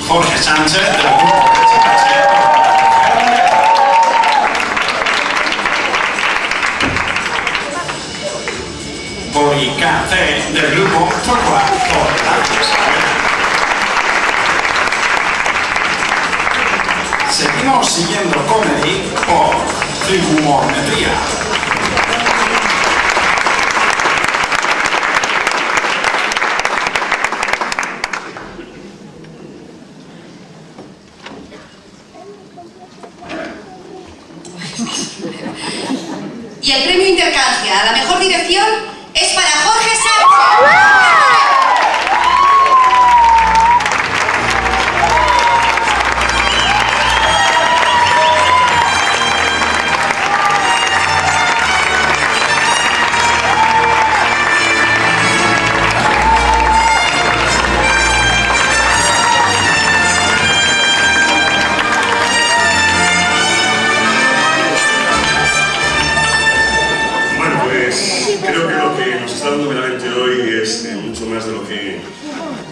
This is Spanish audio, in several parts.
Jorge Sánchez, del grupo Cachivache. Boicá C, del grupo Folklore. Seguimos siguiendo comedy por Trigonometría. Y el premio Intercancia a la mejor dirección es para Jorge Sánchez. Creo que lo que nos está dando meramente hoy es mucho más de lo que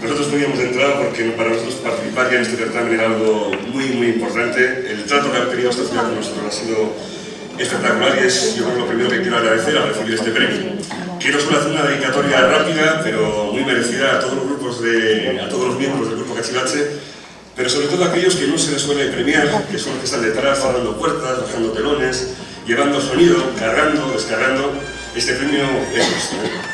nosotros podíamos entrar, porque para nosotros participar ya en este certamen era algo muy importante. El trato que ha tenido esta ciudad con nosotros ha sido espectacular y es, yo creo, lo primero que quiero agradecer al recibir este premio. Quiero solo hacer una dedicatoria rápida, pero muy merecida a todos los grupos a todos los miembros del grupo Cachivache, pero sobre todo a aquellos que no se les suele premiar, que son los que están detrás, cerrando puertas, bajando telones, llevando sonido, cargando, descargando. Este premio es nuestro.